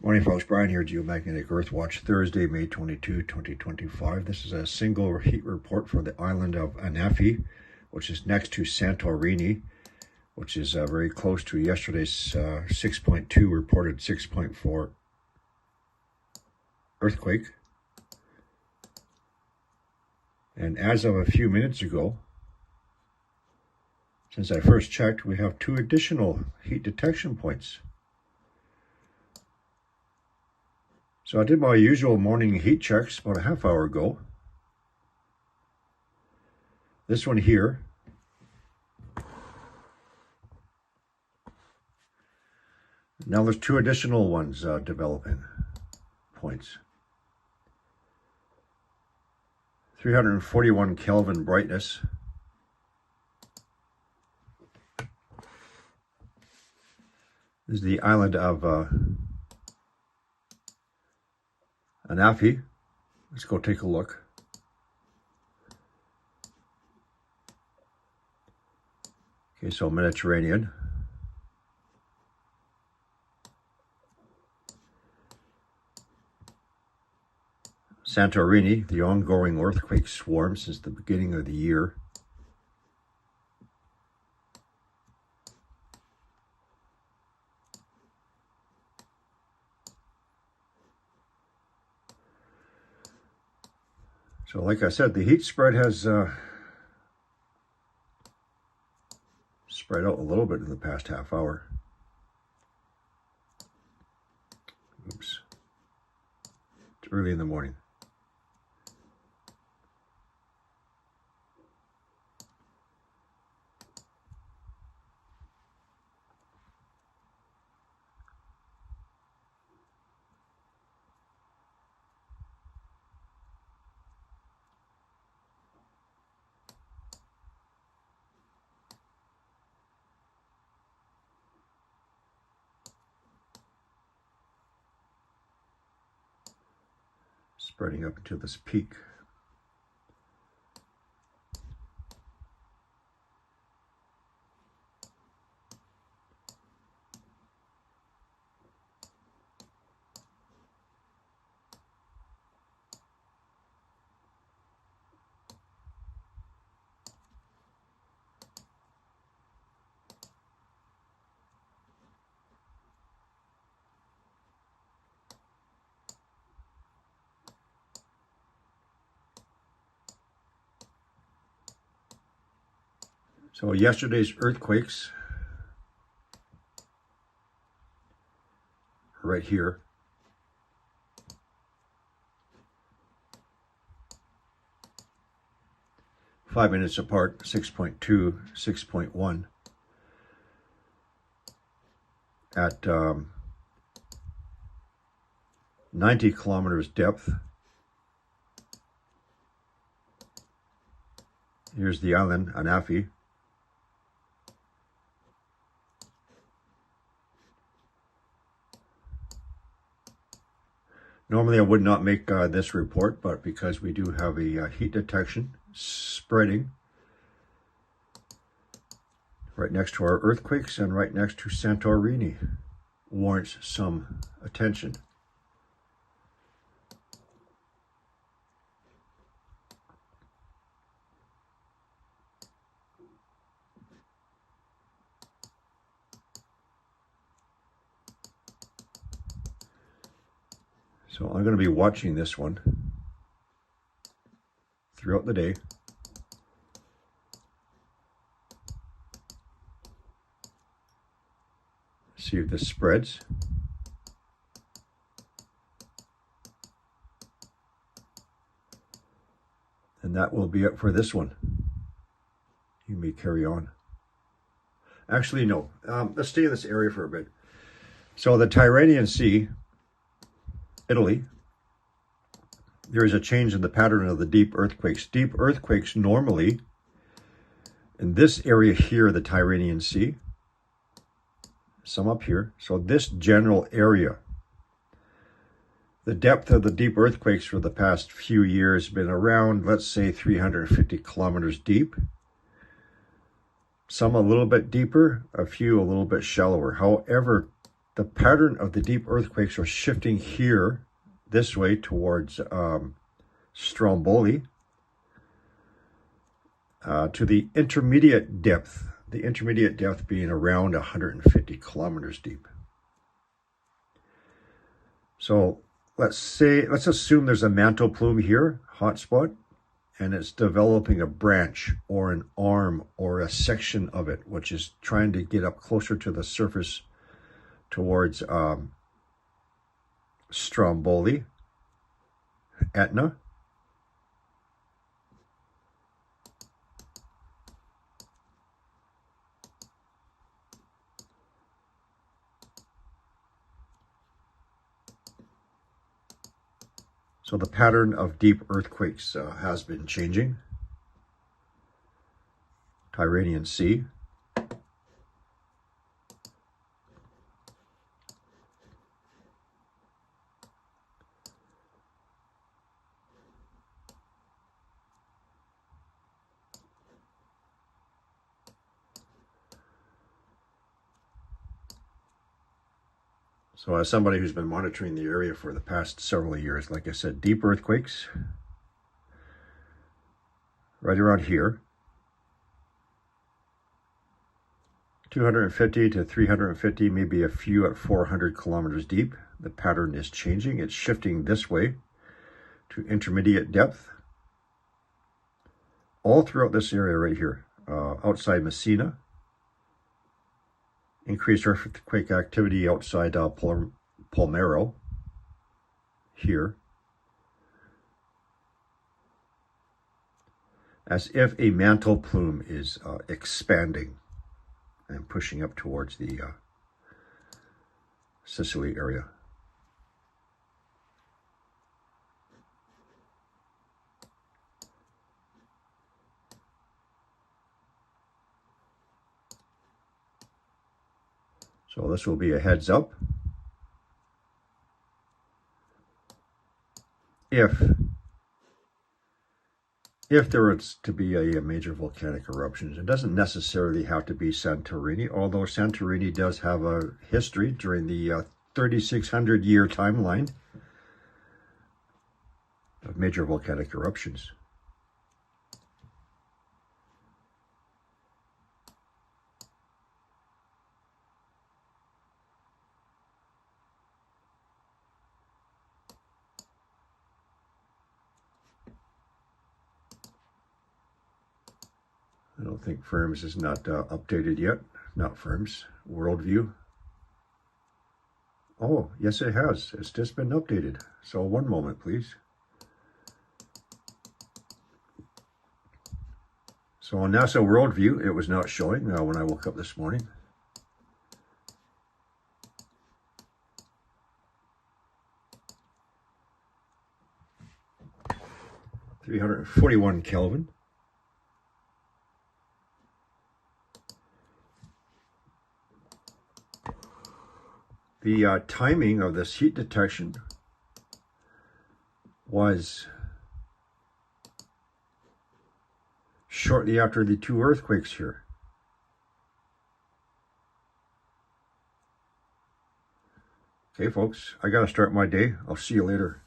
Morning folks, Brian here, Geomagnetic Earth Watch, Thursday, May 22, 2025. This is a single heat report for the island of Anafi, which is next to Santorini, which is very close to yesterday's 6.2 reported 6.4 earthquake. And as of a few minutes ago, since I first checked, we have 2 additional heat detection points. So I did my usual morning heat checks about a half hour ago. This one here. Now there's 2 additional ones developing points. 341 Kelvin brightness. This is the island of Anafi. Let's go take a look. Okay, so Mediterranean. Santorini, the ongoing earthquake swarm since the beginning of the year. So like I said, the heat spread has spread out a little bit in the past half hour. Oops. It's early in the morning. Spreading up into this peak. So yesterday's earthquakes are right here. Five minutes apart, 6.2, 6.1 at 90 kilometers depth. Here's the island, Anafi. Normally I would not make this report, but because we do have a heat detection spreading right next to our earthquakes and right next to Santorini, warrants some attention. So I'm going to be watching this one throughout the day. See if this spreads. And that will be it for this one. You may carry on. Actually, no. Let's stay in this area for a bit. So the Tyrrhenian Sea, Italy, there is a change in the pattern of the deep earthquakes. Deep earthquakes normally, in this area here, the Tyrrhenian Sea, some up here. So this general area, the depth of the deep earthquakes for the past few years has been around, let's say, 350 kilometers deep. Some a little bit deeper, a few a little bit shallower. However, the pattern of the deep earthquakes are shifting here, this way towards Stromboli, to the intermediate depth being around 150 kilometers deep. So let's assume there's a mantle plume here, hotspot, and it's developing a branch or an arm or a section of it, which is trying to get up closer to the surface towards Stromboli, Etna. So the pattern of deep earthquakes has been changing. Tyrrhenian Sea. So as somebody who's been monitoring the area for the past several years, like I said, deep earthquakes right around here, 250 to 350, maybe a few at 400 kilometers deep. The pattern is changing. It's shifting this way to intermediate depth. All throughout this area right here, outside Messina. Increased earthquake activity outside Palmero here. As if a mantle plume is expanding and pushing up towards the Sicily area. So this will be a heads up. If there is to be a major volcanic eruption, it doesn't necessarily have to be Santorini, although Santorini does have a history during the 3,600-year timeline of major volcanic eruptions. I don't think Firms is not updated yet. Not Firms. Worldview. Oh, yes it has. It's just been updated. So one moment, please. So on NASA Worldview, it was not showing when I woke up this morning. (341 Kelvin). The timing of this heat detection was shortly after the two earthquakes here. Okay, folks, I got to start my day. I'll see you later.